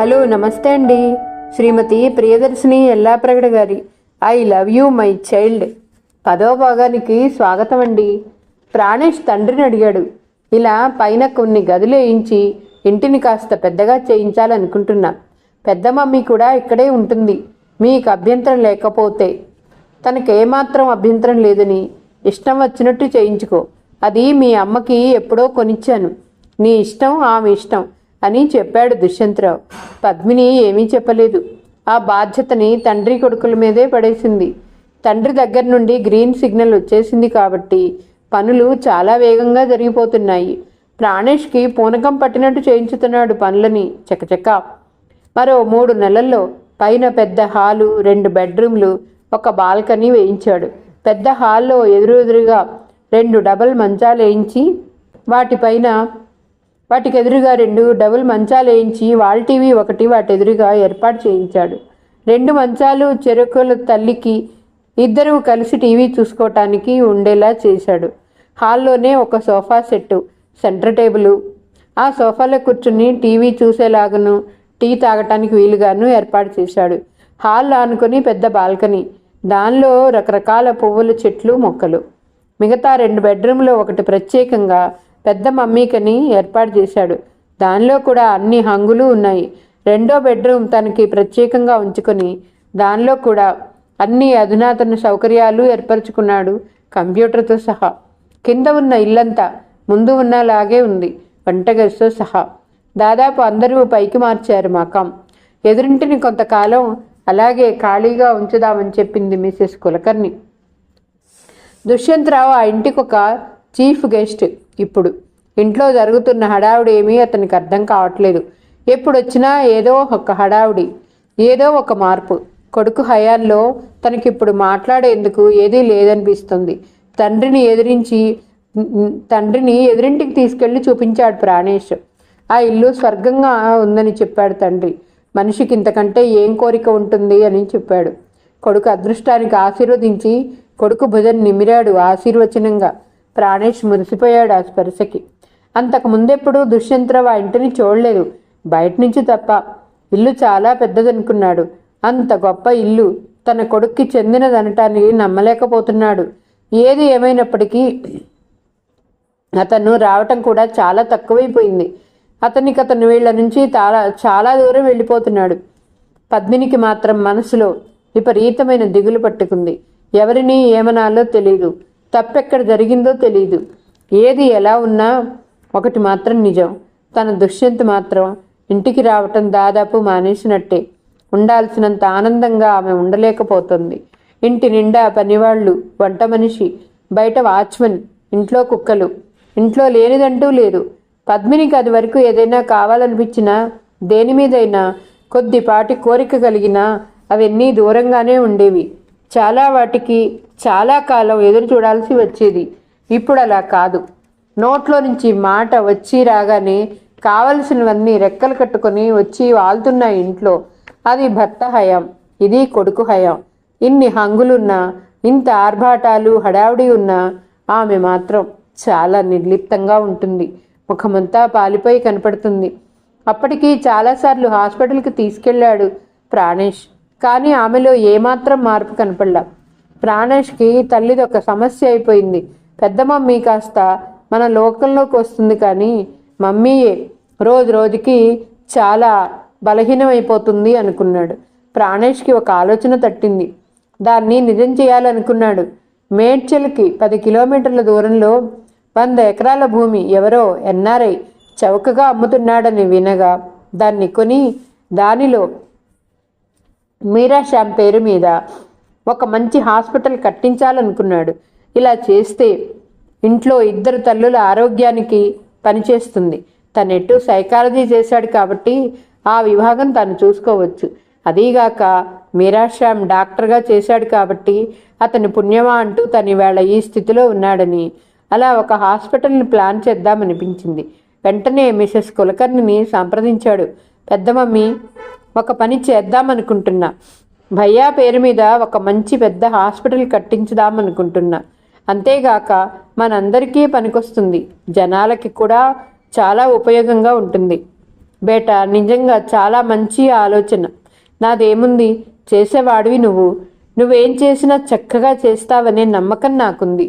Hello నమస్తే అండి. శ్రీమతి ప్రియదర్శిని ఎల్లాప్రగడ గారి I love you my child 10వ భాగానికి స్వాగతం అండి. ప్రాణేష్ తండ్రిని అడిగాడు. ఇలా పైన కొన్ని గదులు వేయించి ఇంటిని కాస్త పెద్దగా చేయించాలనుకుంటున్నా. పెద్ద మమ్మీ కూడా ఇక్కడే ఉంటుంది, మీకు అభ్యంతరం లేకపోతే. తనకేమాత్రం అభ్యంతరం లేదని, ఇష్టం వచ్చినట్టు చేయించుకో, అది మీ అమ్మకి ఎప్పుడో కొనిచ్చాను, నీ ఇష్టం ఆమె ఇష్టం అని చెప్పాడు దుష్యంతరావు. పద్మిని ఏమీ చెప్పలేదు. ఆ బాధ్యతని తండ్రి కొడుకుల మీదే పడేసింది. తండ్రి దగ్గర నుండి గ్రీన్ సిగ్నల్ వచ్చేసింది కాబట్టి పనులు చాలా వేగంగా జరిగిపోతున్నాయి. ప్రాణేష్కి పూనకం పట్టినట్టు చేయించుతున్నాడు పనులని చకచక. మరో 3 నెలల్లో పైన పెద్ద హాలు, 2 బెడ్రూమ్లు, ఒక బాల్కనీ వేయించాడు. పెద్ద హాల్లో ఎదురుగా 2 డబల్ మంచాలు వేయించి వాటికి ఎదురుగా 2 డబుల్ మంచాలు వేయించి వాల్ టీవీ ఒకటి వాటి ఎదురుగా ఏర్పాటు చేయించాడు. 2 మంచాలు చెరుకుల తల్లికి, ఇద్దరూ కలిసి టీవీ చూసుకోవటానికి ఉండేలా చేశాడు. హాల్లోనే ఒక సోఫా సెట్టు, సెంటర్ టేబుల్, ఆ సోఫాలో కూర్చుని టీవీ చూసేలాగాను టీ తాగటానికి వీలుగాను ఏర్పాటు చేశాడు. హాల్ ఆనుకొని పెద్ద బాల్కనీ, దానిలో రకరకాల పువ్వుల చెట్లు, మొక్కలు. మిగతా 2 బెడ్రూమ్లో ఒకటి ప్రత్యేకంగా పెద్ద మమ్మీకని ఏర్పాటు చేశాడు. దానిలో కూడా అన్ని హంగులు ఉన్నాయి. 2వ బెడ్రూమ్ తనకి ప్రత్యేకంగా ఉంచుకొని దానిలో కూడా అన్ని అధునాతన సౌకర్యాలు ఏర్పరచుకున్నాడు, కంప్యూటర్తో సహా. కింద ఉన్న ఇల్లంతా ముందు ఉన్నలాగే ఉంది, వంటగదితో సహా. దాదాపు అందరూ పైకి మార్చారు మకాం. ఎదురింటిని కొంతకాలం అలాగే ఖాళీగా ఉంచుదామని చెప్పింది మిసెస్ కులకర్ణి. దుష్యంతరావు ఆ ఇంటికి ఒక చీఫ్ గెస్ట్. ఇప్పుడు ఇంట్లో జరుగుతున్న హడావుడి ఏమీ అతనికి అర్థం కావట్లేదు. ఎప్పుడొచ్చినా ఏదో ఒక హడావుడి, ఏదో ఒక మార్పు. కొడుకు హయాంలో తనకిప్పుడు మాట్లాడేందుకు ఏదీ లేదనిపిస్తుంది. తండ్రిని ఎదురింటికి తీసుకెళ్లి చూపించాడు ప్రాణేష్. ఆ ఇల్లు స్వర్గంగా ఉందని చెప్పాడు తండ్రి. మనిషికి ఇంతకంటే ఏం కోరిక ఉంటుంది అని చెప్పాడు. కొడుకు అదృష్టానికి ఆశీర్వదించి కొడుకు భుజం నిమిరాడు ఆశీర్వచనంగా. ప్రాణేష్ మురిసిపోయాడు ఆ స్పర్శకి. అంతకు ముందెప్పుడు దుష్యంతరావు ఆ ఇంటిని చూడలేదు, బయట నుంచి తప్ప. ఇల్లు చాలా పెద్దదనుకున్నాడు. అంత గొప్ప ఇల్లు తన కొడుక్కి చెందినదనటానికి నమ్మలేకపోతున్నాడు. ఏది ఏమైనప్పటికీ అతను రావటం కూడా చాలా తక్కువైపోయింది. అతను వీళ్ళ నుంచి చాలా దూరం వెళ్ళిపోతున్నాడు. పద్మినికి మాత్రం మనసులో విపరీతమైన దిగులు పట్టుకుంది. ఎవరిని ఏమనాలో తెలియదు, తప్పెక్కడ జరిగిందో తెలియదు. ఏది ఎలా ఉన్నా ఒకటి మాత్రం నిజం, తన దుష్యంత్ మాత్రం ఇంటికి రావటం దాదాపు మానేసినట్టే. ఉండాల్సినంత ఆనందంగా ఆమె ఉండలేకపోతుంది. ఇంటి నిండా పనివాళ్ళు, వంట మనిషి, బయట వాచ్మెన్, ఇంట్లో కుక్కలు. ఇంట్లో లేనిదంటూ లేదు. పద్మినికి అది వరకు ఏదైనా కావాలనిపించినా, దేని మీదైనా కొద్దిపాటి కోరిక కలిగినా అవన్నీ దూరంగానే ఉండేవి. చాలా వాటికి చాలా కాలం ఎదురు చూడాల్సి వచ్చేది. ఇప్పుడు అలా కాదు. నోట్లో నుంచి మాట వచ్చి రాగానే కావలసినవన్నీ రెక్కలు కట్టుకొని వచ్చి వాళ్తున్నాయి ఇంట్లో. అది భర్త హయాం, ఇది కొడుకు హయాం. ఇన్ని హంగులున్నా, ఇంత ఆర్భాటాలు హడావుడి ఉన్నా ఆమె మాత్రం చాలా నిర్లిప్తంగా ఉంటుంది. ముఖమంతా పాలిపోయి కనపడుతుంది. అప్పటికి చాలాసార్లు హాస్పిటల్కి తీసుకెళ్లాడు ప్రాణేష్, కానీ ఆమెలో ఏమాత్రం మార్పు కనపడలా. ప్రాణేష్కి తల్లిది ఒక సమస్య అయిపోయింది. పెద్ద మమ్మీ కాస్త మన లోకంలోకి వస్తుంది, కానీ మమ్మీయే రోజు రోజుకి చాలా బలహీనమైపోతుంది అనుకున్నాడు. ప్రాణేష్కి ఒక ఆలోచన తట్టింది. దాన్ని నిజం చేయాలనుకున్నాడు. మేడ్చల్కి 10 కిలోమీటర్ల దూరంలో 100 ఎకరాల భూమి ఎవరో ఎన్ఆర్ఐ చౌకగా అమ్ముతున్నాడని వినగా దాన్ని కొని దానిలో మీరాశ్యామ్ పేరు మీద ఒక మంచి హాస్పిటల్ కట్టించాలనుకున్నాడు. ఇలా చేస్తే ఇంట్లో 2 తల్లుల ఆరోగ్యానికి పనిచేస్తుంది. తనెట్టు సైకాలజీ చేశాడు కాబట్టి ఆ విభాగం తను చూసుకోవచ్చు. అదీగాక మీరాశ్యామ్ డాక్టర్గా చేశాడు కాబట్టి అతని పుణ్యమా అంటూ తను ఇవాళ ఈ స్థితిలో ఉన్నాడని అలా ఒక హాస్పిటల్ని ప్లాన్ చేద్దామనిపించింది. వెంటనే మిసెస్ కులకర్ణిని సంప్రదించాడు. పెద్ద మమ్మీ, ఒక పని చేద్దామనుకుంటున్నా. భయ్యా పేరు మీద ఒక మంచి పెద్ద హాస్పిటల్ కట్టించుదామనుకుంటున్నా. అంతేగాక మనందరికీ పనికొస్తుంది, జనాలకి కూడా చాలా ఉపయోగంగా ఉంటుంది. బేటా, నిజంగా చాలా మంచి ఆలోచన. నాదేముంది, చేసేవాడివి నువ్వేం చేసినా చక్కగా చేస్తావనే నమ్మకం నాకుంది.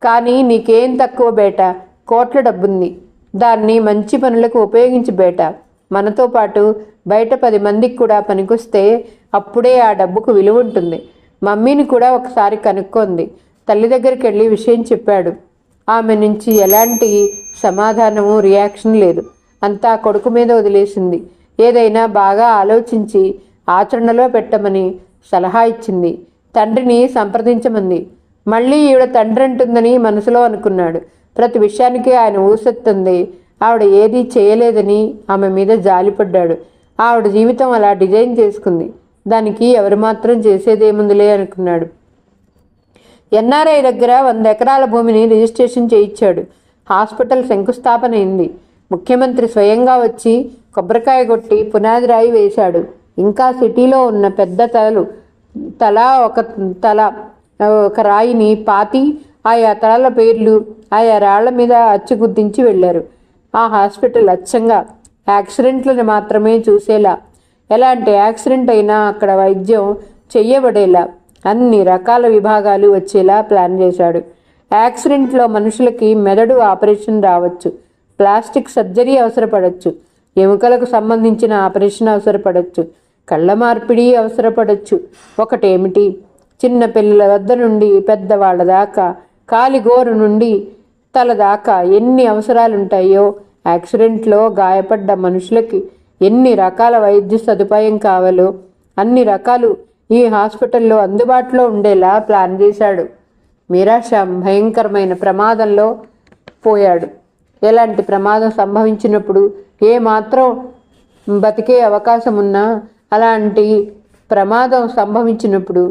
కానీ నీకేం తక్కువ బేటా, కోట్ల డబ్బుంది. దాన్ని మంచి పనులకు ఉపయోగించు బేటా. మనతో పాటు బయట 10 మందికి కూడా పనికొస్తే అప్పుడే ఆ డబ్బుకు విలువ ఉంటుంది. మమ్మీని కూడా ఒకసారి కనుక్కుంది. తల్లి దగ్గరికి వెళ్ళి విషయం చెప్పాడు. ఆమె నుంచి ఎలాంటి సమాధానము, రియాక్షన్ లేదు. అంతా కొడుకు మీద వదిలేసింది. ఏదైనా బాగా ఆలోచించి ఆచరణలో పెట్టమని సలహా ఇచ్చింది. తండ్రిని సంప్రదించమంది. మళ్ళీ ఈవిడ తండ్రి అంటుందని మనసులో అనుకున్నాడు. ప్రతి విషయానికి ఆయన ఊసెత్తుంది. ఆవిడ ఏదీ చేయలేదని ఆమె మీద జాలిపడ్డాడు. ఆవిడ జీవితం అలా డిజైన్ చేసుకుంది. దానికి ఎవరు మాత్రం చేసేదేముందిలే అనుకున్నాడు. ఎన్ఆర్ఐ దగ్గర 100 ఎకరాల భూమిని రిజిస్ట్రేషన్ చేయించాడు. హాస్పిటల్ శంకుస్థాపన అయింది. ముఖ్యమంత్రి స్వయంగా వచ్చి కొబ్బరికాయ కొట్టి పునాది రాయి వేశాడు. ఇంకా సిటీలో ఉన్న పెద్ద తల ఒక రాయిని పాతి ఆయా తలాల పేర్లు ఆయా రాళ్ల మీద అచ్చుగుద్దించి వెళ్ళారు. ఆ హాస్పిటల్ అచ్చంగా యాక్సిడెంట్లను మాత్రమే చూసేలా, ఎలాంటి యాక్సిడెంట్ అయినా అక్కడ వైద్యం చెయ్యబడేలా అన్ని రకాల విభాగాలు వచ్చేలా ప్లాన్ చేశాడు. యాక్సిడెంట్లో మనుషులకి మెదడు ఆపరేషన్ రావచ్చు, ప్లాస్టిక్ సర్జరీ అవసరపడవచ్చు, ఎముకలకు సంబంధించిన ఆపరేషన్ అవసరపడవచ్చు, కళ్ళ మార్పిడి అవసరపడవచ్చు. ఒకటేమిటి, చిన్న పిల్లల వద్ద నుండి పెద్దవాళ్ల దాకా, కాలిగోరు నుండి తల దాకా ఎన్ని అవసరాలుంటాయో, యాక్సిడెంట్లో గాయపడ్డ మనుషులకి ఎన్ని రకాల వైద్య సదుపాయం కావాలో అన్ని రకాలు ఈ హాస్పిటల్లో అందుబాటులో ఉండేలా ప్లాన్ చేశాడు. మీరాశ్యామ్ భయంకరమైన ప్రమాదంలో పోయాడు. ఎలాంటి ప్రమాదం సంభవించినప్పుడు ఏమాత్రం బతికే అవకాశం ఉన్నా, అలాంటి ప్రమాదం సంభవించినప్పుడు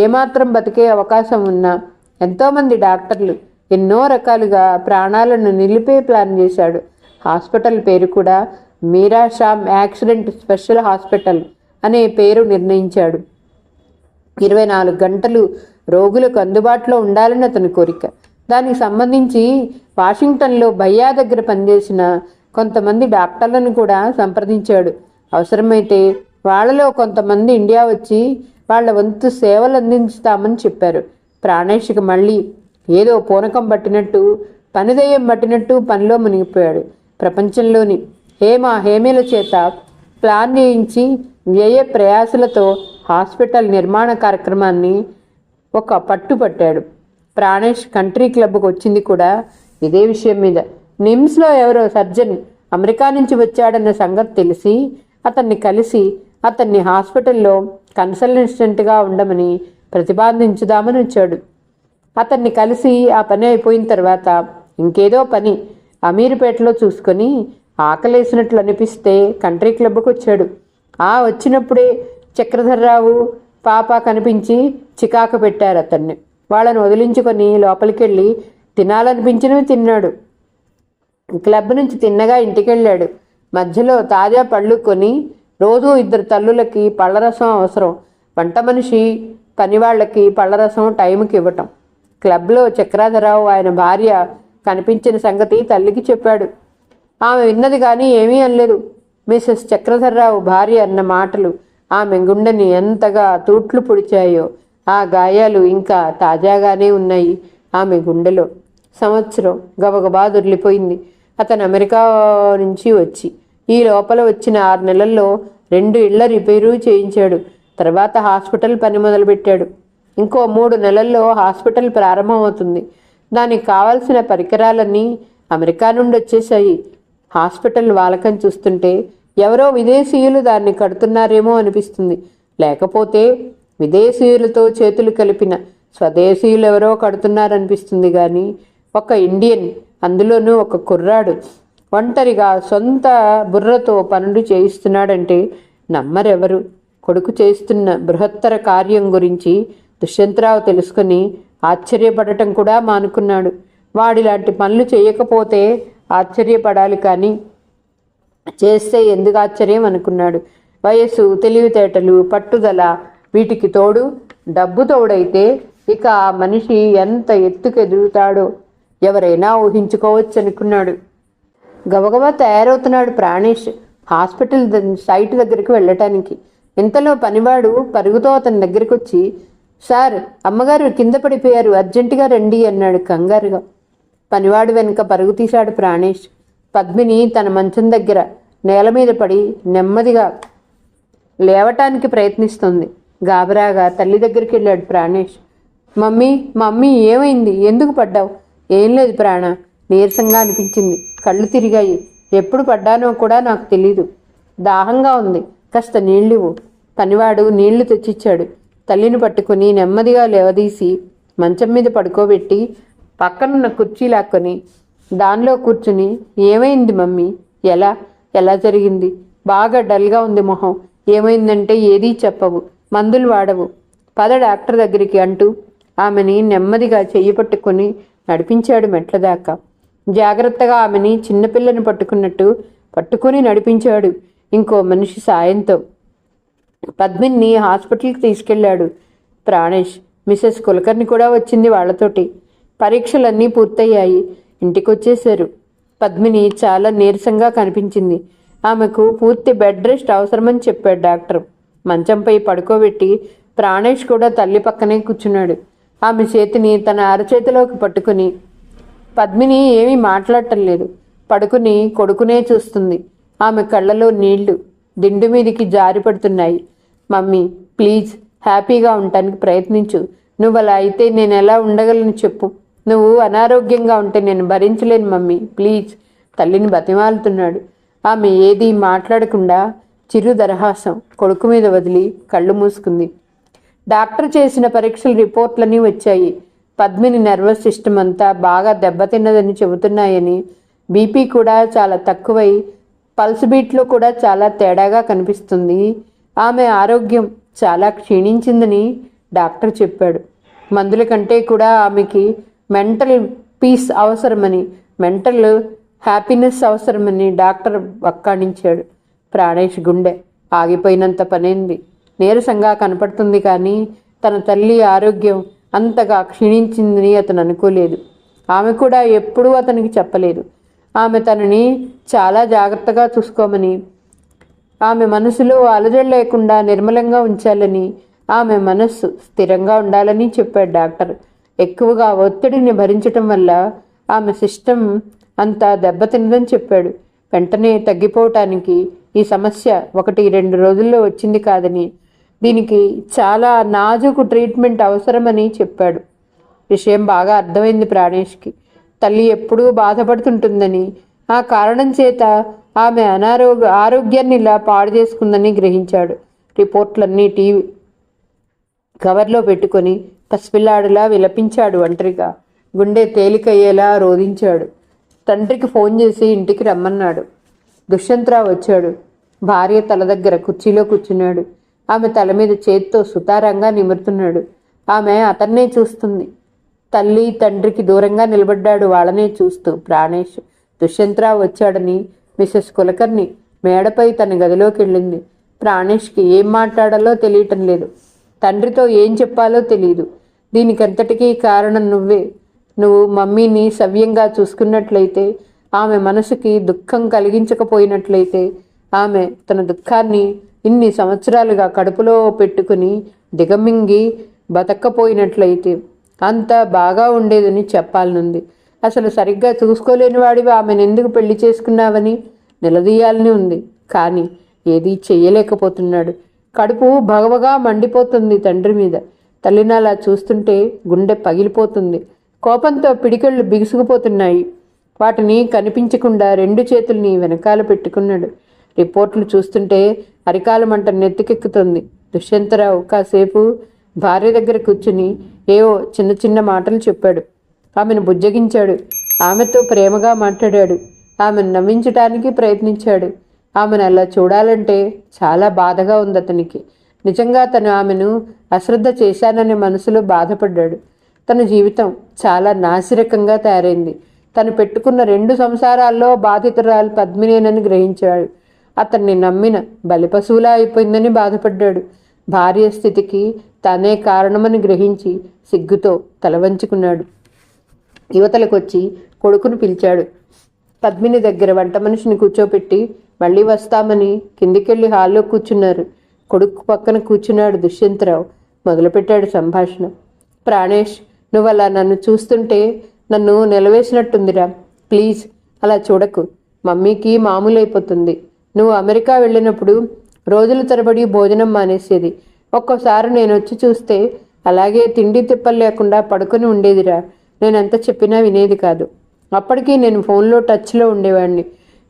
ఏమాత్రం బతికే అవకాశం ఉన్నా ఎంతోమంది డాక్టర్లు ఎన్నో రకాలుగా ప్రాణాలను నిలిపే ప్లాన్ చేశాడు. హాస్పిటల్ పేరు కూడా మీరాశ్యామ్ యాక్సిడెంట్ స్పెషల్ హాస్పిటల్ అనే పేరు నిర్ణయించాడు. 24 గంటలు రోగులకు అందుబాటులో ఉండాలని అతని కోరిక. దానికి సంబంధించి వాషింగ్టన్లో భయ్యా దగ్గర పనిచేసిన కొంతమంది డాక్టర్లను కూడా సంప్రదించాడు. అవసరమైతే వాళ్లలో కొంతమంది ఇండియా వచ్చి వాళ్ల వంతు సేవలు అందిస్తామని చెప్పారు. ప్రాణేష్కి మళ్ళీ ఏదో పూనకం పట్టినట్టు, పనిదయ్యం పట్టినట్టు పనిలో మునిగిపోయాడు. ప్రపంచంలోని హేమీల చేత ప్లాన్ చేయించి వ్యయ ప్రయాసలతో హాస్పిటల్ నిర్మాణ కార్యక్రమాన్ని ఒక పట్టుపట్టాడు. ప్రాణేష్ కంట్రీ క్లబ్కు వచ్చింది కూడా ఇదే విషయం మీద. నిమ్స్లో ఎవరో సర్జన్ అమెరికా నుంచి వచ్చాడన్న సంగతి తెలిసి అతన్ని కలిసి అతన్ని హాస్పిటల్లో కన్సల్టెంట్గా ఉండమని ప్రతిపాదించుదామని వచ్చాడు. అతన్ని కలిసి ఆ పని అయిపోయిన తర్వాత ఇంకేదో పని అమీర్పేటలో చూసుకొని ఆకలేసినట్లు అనిపిస్తే కంట్రీ క్లబ్కు వచ్చాడు. వచ్చినప్పుడే చక్రధర్రావు పాప కనిపించి చికాకు పెట్టారు అతన్ని. వాళ్ళని వదిలించుకొని లోపలికెళ్ళి తినాలనిపించినవి తిన్నాడు. క్లబ్ నుంచి తిన్నగా ఇంటికెళ్ళాడు. మధ్యలో తాజా పళ్ళు కొని రోజు 2 తల్లులకి పళ్ళరసం అవసరం. వంట మనిషి పనివాళ్లకి పళ్ళరసం టైంకి ఇవ్వటం. క్లబ్లో చక్రధరరావు ఆయన భార్య కనిపించిన సంగతి తల్లికి చెప్పాడు. ఆమె విన్నది కానీ ఏమీ అనలేదు. మిసెస్ చక్రధర్రావు భార్య అన్న మాటలు ఆమె గుండెని ఎంతగా తూట్లు పొడిచాయో. ఆ గాయాలు ఇంకా తాజాగానే ఉన్నాయి ఆమె గుండెలో. సంవత్సరం గబగబా దొర్లిపోయింది. అతను అమెరికా నుంచి వచ్చి ఈ లోపల వచ్చిన 6 నెలల్లో 2 ఇళ్ల రిపేరు చేయించాడు. తర్వాత హాస్పిటల్ పని మొదలుపెట్టాడు. ఇంకో 3 నెలల్లో హాస్పిటల్ ప్రారంభమవుతుంది. దానికి కావాల్సిన పరికరాలన్నీ అమెరికా నుండి వచ్చేసాయి. హాస్పిటల్ వాలకం చూస్తుంటే ఎవరో విదేశీయులు దాన్ని కడుతున్నారేమో అనిపిస్తుంది. లేకపోతే విదేశీయులతో చేతులు కలిపిన స్వదేశీయులు ఎవరో కడుతున్నారనిపిస్తుంది. కానీ ఒక ఇండియన్, అందులోనూ ఒక కుర్రాడు ఒంటరిగా సొంత బుర్రతో పనులు చేయిస్తున్నాడంటే నమ్మరెవరు. కొడుకు చేస్తున్న బృహత్తర కార్యం గురించి దుష్యంతరావు తెలుసుకొని ఆశ్చర్యపడటం కూడా మానుకున్నాడు. వాడిలాంటి పనులు చేయకపోతే ఆశ్చర్యపడాలి, కానీ చేస్తే ఎందుకు ఆశ్చర్యం అనుకున్నాడు. వయస్సు, తెలివితేటలు, పట్టుదల వీటికి తోడు డబ్బు తోడైతే ఇక ఆ మనిషి ఎంత ఎత్తుకెదుగుతాడో ఎవరైనా ఊహించుకోవచ్చు అనుకున్నాడు. గబగబా తయారవుతున్నాడు ప్రాణేష్ హాస్పిటల్ సైట్ దగ్గరికి వెళ్ళటానికి. ఇంతలో పనివాడు పరుగుతో అతని దగ్గరికి వచ్చి, సార్, అమ్మగారు కింద పడిపోయారు, అర్జెంటుగా రండి అన్నాడు కంగారుగా. పనివాడు వెనుక పరుగు తీశాడు ప్రాణేష్. పద్మిని తన మంచం దగ్గర నేల మీద పడి నెమ్మదిగా లేవటానికి ప్రయత్నిస్తుంది. గాబరాగా తల్లి దగ్గరికి వెళ్ళాడు ప్రాణేష్. మమ్మీ, మమ్మీ ఏమైంది? ఎందుకు పడ్డావు? ఏం లేదు ప్రాణ, నీరసంగా అనిపించింది, కళ్ళు తిరిగాయి. ఎప్పుడు పడ్డానో కూడా నాకు తెలీదు. దాహంగా ఉంది, కాస్త నీళ్ళివ్వు. పనివాడు నీళ్లు తెచ్చిచ్చాడు. తల్లిని పట్టుకుని నెమ్మదిగా లేవదీసి మంచం మీద పడుకోబెట్టి పక్కనున్న కుర్చీ లాక్కొని దానిలో కూర్చుని, ఏమైంది మమ్మీ? ఎలా ఎలా జరిగింది? బాగా డల్గా ఉంది మొహం. ఏమైందంటే ఏదీ చెప్పవు, మందులు వాడవు. పద డాక్టర్ దగ్గరికి అంటూ ఆమెని నెమ్మదిగా చెయ్యి పట్టుకొని నడిపించాడు మెట్ల దాకా. జాగ్రత్తగా ఆమెని చిన్నపిల్లని పట్టుకుని నడిపించాడు ఇంకో మనిషి సాయంతో. పద్మిని హాస్పిటల్కి తీసుకెళ్లాడు ప్రాణేష్. మిసెస్ కులకర్ణి కూడా వచ్చింది వాళ్ళతోటి. పరీక్షలన్నీ పూర్తయ్యాయి. ఇంటికి వచ్చేశారు. పద్మిని చాలా నీరసంగా కనిపించింది. ఆమెకు పూర్తి బెడ్ రెస్ట్ అవసరమని చెప్పాడు డాక్టర్. మంచంపై పడుకోబెట్టి ప్రాణేష్ కూడా తల్లి పక్కనే కూర్చున్నాడు. ఆమె చేతిని తన అరచేతిలోకి పట్టుకుని పద్మిని ఏమీ మాట్లాడటం లేదు. పడుకుని కొడుకునే చూస్తుంది. ఆమె కళ్ళలో నీళ్లు దిండు మీదికి జారి పడుతున్నాయి. మమ్మీ, ప్లీజ్ హ్యాపీగా ఉండటానికి ప్రయత్నించు. నువ్వు అలా అయితే నేను ఎలా ఉండగలను చెప్పు. నువ్వు అనారోగ్యంగా ఉంటే నేను భరించలేను మమ్మీ, ప్లీజ్, తల్లిని బతిమాలుతున్నాడు. ఆమె ఏదీ మాట్లాడకుండా చిరు దరహాసం కొడుకు మీద వదిలి కళ్ళు మూసుకుంది. డాక్టర్ చేసిన పరీక్షల రిపోర్ట్లన్నీ వచ్చాయి. పద్మిని నర్వస్ సిస్టమ్ అంతా బాగా దెబ్బతిన్నదని చెబుతున్నాయని, బీపీ కూడా చాలా తక్కువై పల్స్ బీట్లో కూడా చాలా తేడాగా కనిపిస్తుంది. ఆమె ఆరోగ్యం చాలా క్షీణించిందని డాక్టర్ చెప్పాడు. మందుల కంటే కూడా ఆమెకి మెంటల్ పీస్ అవసరమని, మెంటల్ హ్యాపీనెస్ అవసరమని డాక్టర్ వక్కాణించాడు. ప్రాణేష్ గుండె ఆగిపోయినంత పనైంది. నీరసంగా కనపడుతుంది, కానీ తన తల్లి ఆరోగ్యం అంతగా క్షీణించిందని అతను అనుకోలేదు. ఆమె కూడా ఎప్పుడూ అతనికి చెప్పలేదు. ఆమె తనని చాలా జాగ్రత్తగా చూసుకోమని, ఆమె మనసులో అలజడి లేకుండా నిర్మలంగా ఉంచాలని, ఆమె మనస్సు స్థిరంగా ఉండాలని చెప్పాడు డాక్టర్. ఎక్కువగా ఒత్తిడిని భరించటం వల్ల ఆమె సిస్టమ్ అంతా దెబ్బతిన్నదని చెప్పాడు. వెంటనే తగ్గిపోవటానికి ఈ సమస్య 1-2 రోజుల్లో వచ్చింది కాదని, దీనికి చాలా నాజూకు ట్రీట్మెంట్ అవసరమని చెప్పాడు. విషయం బాగా అర్థమైంది ప్రాణేష్కి. తల్లి ఎప్పుడూ బాధపడుతుంటుందని, ఆ కారణం చేత ఆమె ఆరోగ్యాన్ని ఇలా పాడు చేసుకుందని గ్రహించాడు. రిపోర్ట్లన్నీ టీవీ కవర్లో పెట్టుకొని పసిపిల్లాడులా విలపించాడు. ఒంటరిగా గుండె తేలికయ్యేలా రోధించాడు. తండ్రికి ఫోన్ చేసి ఇంటికి రమ్మన్నాడు. దుష్యంతరావు వచ్చాడు. భార్య తల దగ్గర కుర్చీలో కూర్చున్నాడు. ఆమె తల మీద చేత్తో సుతారంగా నిమురుతున్నాడు. ఆమె అతన్నే చూస్తుంది. తల్లి తండ్రికి దూరంగా నిలబడ్డాడు వాళ్ళనే చూస్తూ ప్రాణేష్. దుష్యంతరావు వచ్చాడని మిసెస్ కులకర్ణి మేడపై తన గదిలోకి వెళ్ళింది. ప్రాణేష్కి ఏం మాట్లాడాలో తెలియటం లేదు. తండ్రితో ఏం చెప్పాలో తెలియదు. దీనికంతటికీ కారణం నువ్వే. నువ్వు మమ్మీని సవ్యంగా చూసుకున్నట్లయితే, ఆమె మనసుకి దుఃఖం కలిగించకపోయినట్లయితే, ఆమె తన దుఃఖాన్ని ఇన్ని సంవత్సరాలుగా కడుపులో పెట్టుకుని దిగమింగి బతక్కపోయినట్లయితే అంతా బాగా ఉండేదని చెప్పాలనుంది. అసలు సరిగ్గా చూసుకోలేని వాడివి ఆమెను ఎందుకు పెళ్లి చేసుకున్నావని నిలదీయాలని ఉంది. కానీ ఏదీ చెయ్యలేకపోతున్నాడు. కడుపు భగవగా మండిపోతుంది తండ్రి మీద. తల్లిని అలా చూస్తుంటే గుండె పగిలిపోతుంది. కోపంతో పిడికెళ్ళు బిగుసుకుపోతున్నాయి. వాటిని కనిపించకుండా 2 చేతుల్ని వెనకాల పెట్టుకున్నాడు. రిపోర్ట్లు చూస్తుంటే అరికాల మంట నెత్తికెక్కుతుంది. దుష్యంతరావు కాసేపు భార్య దగ్గర కూర్చుని ఏవో చిన్న చిన్న మాటలు చెప్పాడు. ఆమెను బుజ్జగించాడు. ఆమెతో ప్రేమగా మాట్లాడాడు. ఆమెను నవ్వించటానికి ప్రయత్నించాడు. ఆమెను అలా చూడాలంటే చాలా బాధగా ఉంది అతనికి. నిజంగా తను ఆమెను అశ్రద్ధ చేశాననే మనసులో బాధపడ్డాడు. తన జీవితం చాలా నాసిరకంగా తయారైంది. తను పెట్టుకున్న 2 సంసారాల్లో బాధితురాలు పద్మినేనని గ్రహించాడు. అతన్ని నమ్మిన బలిపశువులా అయిపోయిందని బాధపడ్డాడు. భార్య స్థితికి తానే కారణమని గ్రహించి సిగ్గుతో తలవంచుకున్నాడు. యువతలకొచ్చి కొడుకును పిలిచాడు. పద్మిని దగ్గర వంట మనిషిని కూర్చోపెట్టి మళ్ళీ వస్తామని కిందికెళ్ళి హాల్లో కూర్చున్నారు. కొడుకు పక్కన కూర్చున్నాడు దుష్యంతరావు. మొదలుపెట్టాడు సంభాషణ. ప్రాణేష్, నువ్వు అలా నన్ను చూస్తుంటే నన్ను నిలవేసినట్టుందిరా. ప్లీజ్ అలా చూడకు. మమ్మీకి మామూలు అయిపోతుంది. నువ్వు అమెరికా వెళ్ళినప్పుడు రోజుల తరబడి భోజనం మానేసేది. ఒక్కోసారి నేను వచ్చి చూస్తే అలాగే తిండి తిప్పలు లేకుండా పడుకొని ఉండేదిరా. నేనెంత చెప్పినా వినేది కాదు. అప్పటికీ నేను ఫోన్లో టచ్లో ఉండేవాడిని.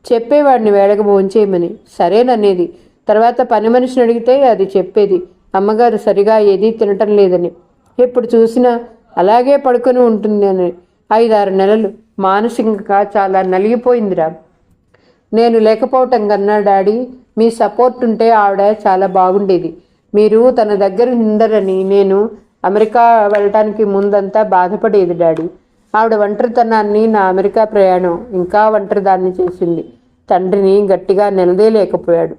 చెప్పేవాడిని వేళకు భోంచేయమని. సరేననేది. తర్వాత పని మనిషిని అడిగితే అది చెప్పేది అమ్మగారు సరిగా ఏదీ తినటం లేదని. ఎప్పుడు చూసినా అలాగే పడుకొని ఉంటుంది అని. 5-6 నెలలు మానసికంగా చాలా నలిగిపోయిందిరా. నేను లేకపోవటం కన్నా డాడీ మీ సపోర్ట్ ఉంటే ఆవిడ చాలా బాగుండేది. మీరు తన దగ్గర ఉండరని నేను అమెరికా వెళ్ళటానికి ముందంతా బాధపడేది డాడీ. ఆవిడ ఒంటరితనాన్ని నా అమెరికా ప్రయాణం ఇంకా ఒంటరిదాన్ని చేసింది. తండ్రిని గట్టిగా నిలదేయలేకపోయాడు.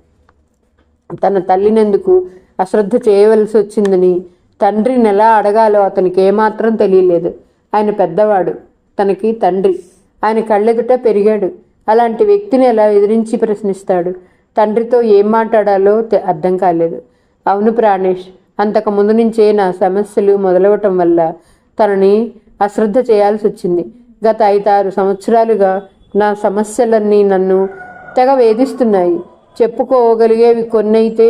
తన తల్లినెందుకు అశ్రద్ధ చేయవలసి వచ్చిందని తండ్రిని ఎలా అడగాలో అతనికి ఏమాత్రం తెలియలేదు. ఆయన పెద్దవాడు, తనకి తండ్రి. ఆయన కళ్ళెదుట పెరిగాడు. అలాంటి వ్యక్తిని ఎలా ఎదిరించి ప్రశ్నిస్తాడు? తండ్రితో ఏం మాట్లాడాలో అర్థం కాలేదు. అవును ప్రాణేష్, అంతకు ముందు నుంచే నా సమస్యలు మొదలవటం వల్ల తనని అశ్రద్ధ చేయాల్సి వచ్చింది. గత 5-6 సంవత్సరాలుగా నా సమస్యలన్నీ నన్ను తెగ వేధిస్తున్నాయి. చెప్పుకోగలిగేవి కొన్నైతే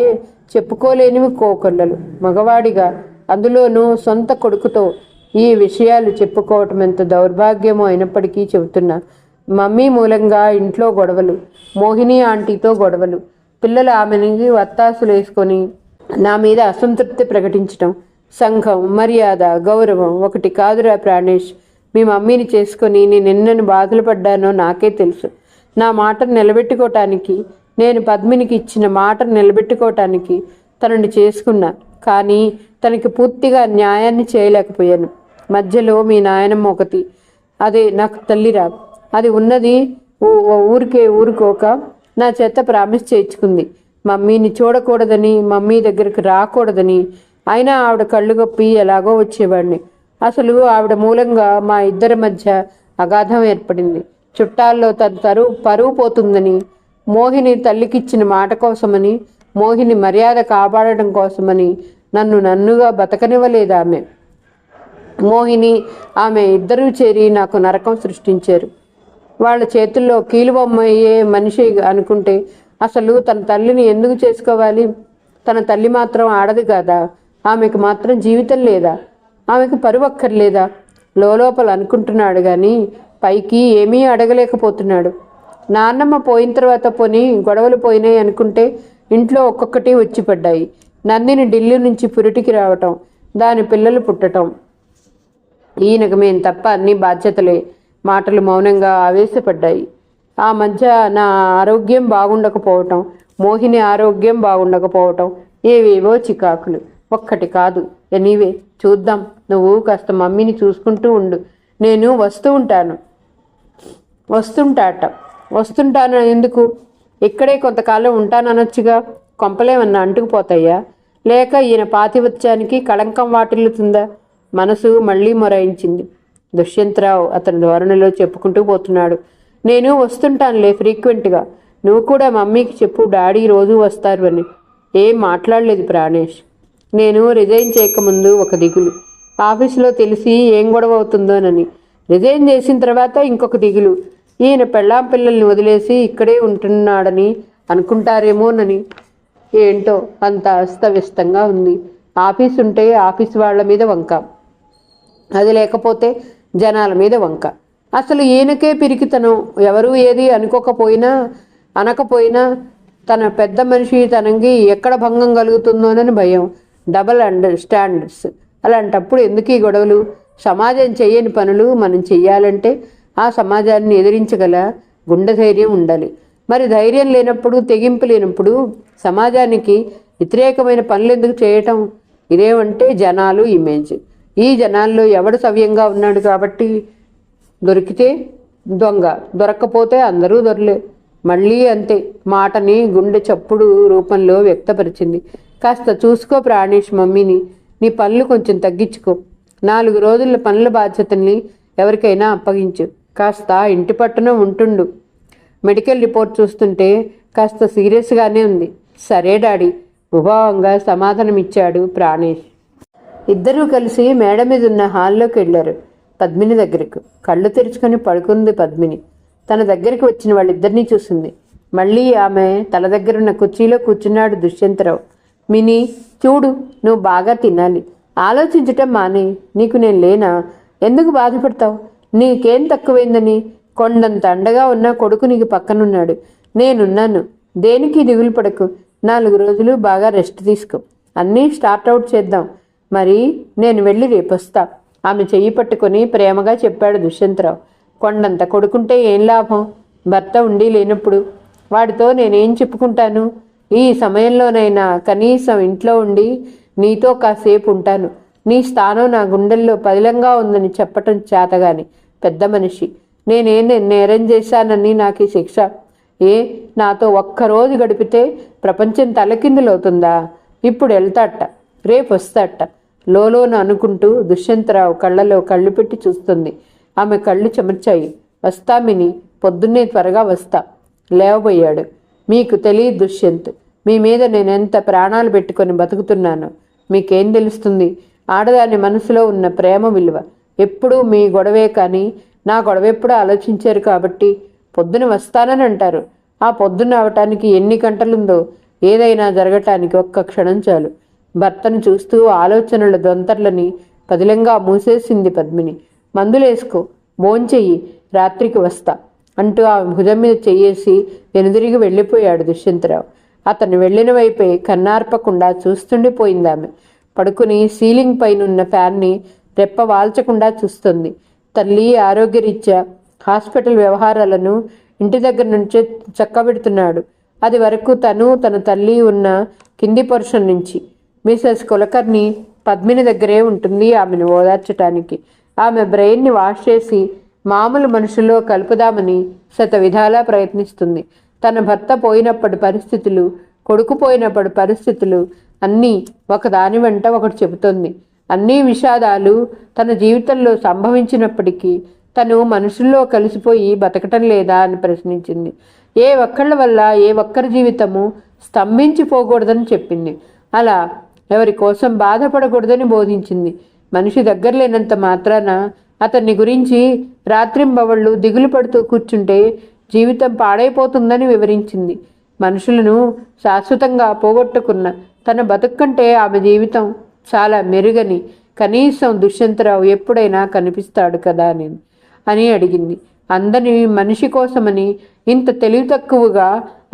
చెప్పుకోలేనివి కోకొల్లలు. మగవాడిగా, అందులోనూ సొంత కొడుకుతో ఈ విషయాలు చెప్పుకోవటం ఎంత దౌర్భాగ్యమో అయినప్పటికీ చెబుతున్నా. మమ్మీ మూలంగా ఇంట్లో గొడవలు, మోహిని ఆంటీతో గొడవలు, పిల్లలు ఆమెని వత్తాసులు వేసుకొని నా మీద అసంతృప్తి ప్రకటించటం. సంఘం, మర్యాద, గౌరవం ఒకటి కాదురా ప్రాణేష్. మీ మమ్మీని చేసుకొని నేను ఎన్నెన్ని బాధలు పడ్డానో నాకే తెలుసు. నా మాటను నిలబెట్టుకోవటానికి, నేను పద్మినికి ఇచ్చిన మాటను నిలబెట్టుకోవటానికి తనని చేసుకున్నా. కానీ తనకి పూర్తిగా న్యాయాన్ని చేయలేకపోయాను. మధ్యలో మీ నాయనమ్మ ఒకటి, అదే నాకు తల్లిరా. అది ఉన్నది ఊరుకోక నా చేత ప్రామిస్ చేయించుకుంది. మమ్మీని చూడకూడదని, మమ్మీ దగ్గరికి రాకూడదని. అయినా ఆవిడ కళ్ళు గొప్పి ఎలాగో వచ్చేవాడిని. అసలు ఆవిడ మూలంగా మా ఇద్దరి మధ్య అగాధం ఏర్పడింది. చుట్టాల్లో తన పరువు పోతుందని, మోహిని తల్లికిచ్చిన మాట కోసమని, మోహిని మర్యాద కాపాడడం కోసమని నన్నుగా బతకనివ్వలేదు ఆమె. మోహిని, ఆమె ఇద్దరూ చేరి నాకు నరకం సృష్టించారు. వాళ్ళ చేతుల్లో కీలుబొమ్మయ్యే మనిషి అనుకుంటే అసలు తన తల్లిని ఎందుకు చేసుకోవాలి? తన తల్లి మాత్రం ఆడది కాదా? ఆమెకు మాత్రం జీవితం లేదా? ఆమెకు పరువు అక్కర్లేదా? లోపల అనుకుంటున్నాడు కానీ పైకి ఏమీ అడగలేకపోతున్నాడు. నాన్నమ్మ పోయిన తర్వాత పోని గొడవలు పోయినాయి అనుకుంటే ఇంట్లో ఒక్కొక్కటి వచ్చి పడ్డాయి. నందిని ఢిల్లీ నుంచి పురిటికి రావటం, దాని పిల్లలు పుట్టటం. ఈయనకు మేం తప్ప అన్ని బాధ్యతలే. మాటలు మౌనంగా ఆవేశపడ్డాయి. ఆ మధ్య నా ఆరోగ్యం బాగుండకపోవటం, మోహిని ఆరోగ్యం బాగుండకపోవటం, ఏవేవో చికాకులు. ఒక్కటి కాదు. ఎనీవే చూద్దాం. నువ్వు కాస్త మమ్మీని చూసుకుంటూ ఉండు. నేను వస్తుంటాను ఎందుకు? ఇక్కడే కొంతకాలం ఉంటాననొచ్చుగా. కొంపలేమన్నా అంటుకుపోతాయా? లేక ఈయన పాతివత్యానికి కళంకం వాటిల్లుతుందా? మనసు మళ్ళీ మొరాయించింది. దుష్యంతరావు అతని ధోరణిలో చెప్పుకుంటూ పోతున్నాడు. నేను వస్తుంటానులే ఫ్రీక్వెంట్గా. నువ్వు కూడా మమ్మీకి చెప్పు డాడీ రోజూ వస్తారు అని. ఏం మాట్లాడలేదు ప్రాణేష్. నేను రిజైన్ చేయకముందు ఒక దిగులు. ఆఫీసులో తెలిసి ఏం గొడవ అవుతుందోనని. రిజైన్ చేసిన తర్వాత ఇంకొక దిగులు. ఈయన పెళ్ళాం పిల్లల్ని వదిలేసి ఇక్కడే ఉంటున్నాడని అనుకుంటారేమోనని. ఏంటో అంత అస్తవ్యస్తంగా ఉంది. ఆఫీస్ ఉంటే ఆఫీస్ వాళ్ళ మీద వంక, అది లేకపోతే జనాల మీద వంక. అసలు ఈయనకే పిరికితనం. ఎవరూ ఏది అనకపోయినా తన పెద్ద మనిషి తనకి ఎక్కడ భంగం కలుగుతుందోనని భయం. Double standards. అలాంటప్పుడు ఎందుకు ఈ గొడవలు? సమాజం చెయ్యని పనులు మనం చెయ్యాలంటే ఆ సమాజాన్ని ఎదిరించగల గుండె ధైర్యం ఉండాలి. మరి ధైర్యం లేనప్పుడు, తెగింపు లేనప్పుడు సమాజానికి వ్యతిరేకమైన పనులు ఎందుకు చేయటం? ఇదేమంటే జనాలు, ఇమేజ్. ఈ జనాల్లో ఎవడు సవ్యంగా ఉన్నాడు కాబట్టి దొరికితే దొంగ, దొరక్కపోతే అందరూ దొరలే. మళ్ళీ అంతే. మాటని గుండె చప్పుడు రూపంలో వ్యక్తపరిచింది. కాస్త చూసుకో ప్రాణేష్ మమ్మీని. నీ పనులు కొంచెం తగ్గించుకో. 4 రోజుల పనుల బాధ్యతల్ని ఎవరికైనా అప్పగించు. కాస్త ఇంటి పట్టున ఉంటుండు. మెడికల్ రిపోర్ట్ చూస్తుంటే కాస్త సీరియస్గానే ఉంది. సరే డాడీ, ఉభావంగా సమాధానమిచ్చాడు ప్రాణేష్. ఇద్దరూ కలిసి మేడ మీద ఉన్న హాల్లోకి వెళ్ళారు. పద్మిని దగ్గరకు. కళ్ళు తెరుచుకొని పడుకుంది పద్మిని. తన దగ్గరికి వచ్చిన వాళ్ళిద్దరినీ చూసింది. మళ్ళీ ఆమె తల దగ్గరున్న కుర్చీలో కూర్చున్నాడు దుష్యంతరావు. మినీ, చూడు, నువ్వు బాగా తినాలి, ఆలోచించటం మానే. నీకు నేను లేనా? ఎందుకు బాధపడతావు? నీకేం తక్కువైందని? కొండంత అండగా ఉన్న కొడుకు నీకు పక్కనున్నాడు, నేనున్నాను. దేనికి దిగులు పడకు. 4 రోజులు బాగా రెస్ట్ తీసుకో. అన్నీ స్టార్ట్అవుట్ చేద్దాం. మరి నేను వెళ్ళి రేపొస్తా. ఆమె చెయ్యి పట్టుకొని ప్రేమగా చెప్పాడు దుష్యంతరావు. కొండంత కొడుకుంటే ఏం లాభం? భర్త ఉండి లేనప్పుడు వాడితో నేనేం చెప్పుకుంటాను? ఈ సమయంలోనైనా కనీసం ఇంట్లో ఉండి నీతో కాసేపు ఉంటాను. నీ స్థానం నా గుండెల్లో పదిలంగా ఉందని చెప్పటం చేతగాని పెద్ద మనిషి. నేనేం నేరం చేశానని నాకు ఈ శిక్ష? నాతో ఒక్కరోజు గడిపితే ప్రపంచం తలకిందులవుతుందా? ఇప్పుడు వెళ్తాట, రేపు వస్తాట లోలోన అనుకుంటూ దుష్యంతరావు కళ్ళలో కళ్ళు పెట్టి చూస్తుంది. ఆమె కళ్ళు చెమర్చాయి. వస్తా మిని, పొద్దున్నే త్వరగా వస్తా. లేవబోయాడు. మీకు తెలియదు దుష్యంత్, మీ మీద నేనెంత ప్రాణాలు పెట్టుకొని బతుకుతున్నానో. మీకేం తెలుస్తుంది ఆడదాని మనసులో ఉన్న ప్రేమ విలువ? ఎప్పుడూ మీ గొడవే కానీ నా గొడవ ఎప్పుడూ ఆలోచించారు కాబట్టి పొద్దున వస్తానని అంటారు. ఆ పొద్దున్న అవటానికి ఎన్ని గంటలుందో ఏదైనా జరగటానికి ఒక్క క్షణం చాలు. భర్తను చూస్తూ ఆలోచనల దొంతర్లని పదిలంగా మూసేసింది పద్మిని. మందులేసుకో, భోంచెయ్యి, రాత్రికి వస్తా అంటూ ఆమె భుజం మీద చెయ్యేసి వెనుదిరిగి వెళ్ళిపోయాడు దుష్యంతరావు. అతను వెళ్ళిన వైపే కన్నార్పకుండా చూస్తుండిపోయిందామె. పడుకుని సీలింగ్ పైనున్న ఫ్యాన్ని రెప్ప వాల్చకుండా చూస్తుంది. తల్లి ఆరోగ్యరీత్యా హాస్పిటల్ వ్యవహారాలను ఇంటి దగ్గర నుంచే చక్కబెడుతున్నాడు. అది వరకు తను తన తల్లి ఉన్న కింది పోర్షన్ నుంచి. మిసెస్ కులకర్ణి పద్మిని దగ్గరే ఉంటుంది ఆమెను ఓదార్చటానికి. ఆమె బ్రెయిన్ని వాష్ చేసి మామూలు మనుషుల్లో కలుపుదామని శత విధాలా ప్రయత్నిస్తుంది. తన భర్త పోయినప్పటి పరిస్థితులు, కొడుకు పోయినప్పటి పరిస్థితులు అన్నీ ఒకదాని వెంట ఒకటి చెబుతోంది. అన్నీ విషాదాలు తన జీవితంలో సంభవించినప్పటికీ తను మనుషుల్లో కలిసిపోయి బతకటం లేదా అని ప్రశ్నించింది. ఏ ఒక్కళ్ళ వల్ల ఏ ఒక్కరి జీవితము స్తంభించిపోకూడదని చెప్పింది. అలా ఎవరి కోసం బాధపడకూడదని బోధించింది. మనిషి దగ్గర లేనంత మాత్రాన అతన్ని గురించి రాత్రింబవళ్ళు దిగులు పడుతూ కూర్చుంటే జీవితం పాడైపోతుందని వివరించింది. మనుషులను శాశ్వతంగా పోగొట్టుకున్న తన బతుకు కంటే ఆమె జీవితం చాలా మెరుగని కనీసం దుష్యంతరావు ఎప్పుడైనా కనిపిస్తాడు కదా అని అడిగింది. అందని మనిషి కోసమని ఇంత తెలివి తక్కువగా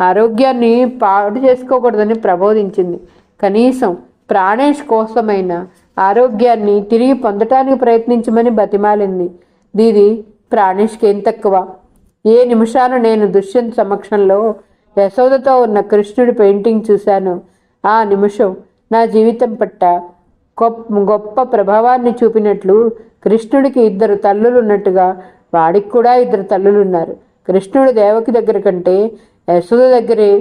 ఆరోగ్యాన్ని పాడు చేసుకోకూడదని ప్రబోధించింది. కనీసం ప్రాణేష్ కోసమైన ఆరోగ్యాన్ని తిరిగి పొందటానికి ప్రయత్నించమని బతిమాలింది. దీది ప్రాణేష్కి ఏం తక్కువ? ఏ నిమిషాన నేను దుష్యంత్ సమక్షంలో యశోదతో ఉన్న కృష్ణుడి పెయింటింగ్ చూశాను, ఆ నిమిషం నా జీవితం పట్ల గొప్ప ప్రభావాన్ని చూపినట్లు కృష్ణుడికి 2 తల్లులు ఉన్నట్టుగా వాడికి కూడా 2 తల్లులున్నారు. కృష్ణుడు దేవకి దగ్గర కంటే యశోద దగ్గరే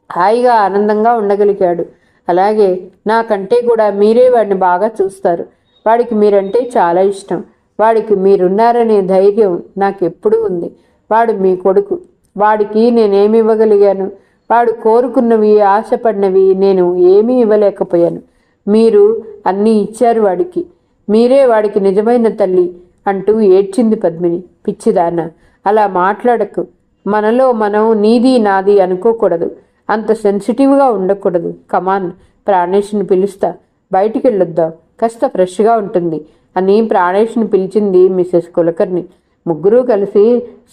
హాయిగా ఆనందంగా ఉండగలిగాడు. అలాగే నాకంటే కూడా మీరే వాడిని బాగా చూస్తారు. వాడికి మీరంటే చాలా ఇష్టం. వాడికి మీరున్నారనే ధైర్యం నాకెప్పుడూ ఉంది. వాడు మీ కొడుకు. వాడికి నేనేమి ఇవ్వగలిగాను? వాడు కోరుకున్నవి, ఆశపడినవి నేను ఏమీ ఇవ్వలేకపోయాను. మీరు అన్నీ ఇచ్చారు వాడికి. మీరే వాడికి నిజమైన తల్లి అంటూ ఏడ్చింది పద్మిని. పిచ్చిదాన, అలా మాట్లాడకు. మనలో మనం నీది నాది అనుకోకూడదు. అంత సెన్సిటివ్గా ఉండకూడదు. కమాన్, ప్రాణేష్ని పిలుస్తా, బయటికి వెళ్ళొద్దాం, కాస్త ఫ్రెష్గా ఉంటుంది అని ప్రాణేష్ని పిలిచింది మిసెస్ కులకర్ణి. ముగ్గురూ కలిసి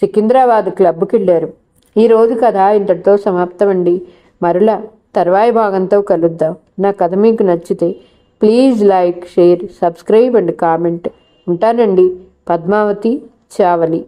సికింద్రాబాద్ క్లబ్కి వెళ్ళారు. ఈరోజు కథ ఇంతటితో సమాప్తమండి. మరలా తర్వాయి భాగంతో కలుద్దాం. నా కథ మీకు నచ్చితే please like, share, subscribe and comment. ఉంటానండి. పద్మావతి చావలి.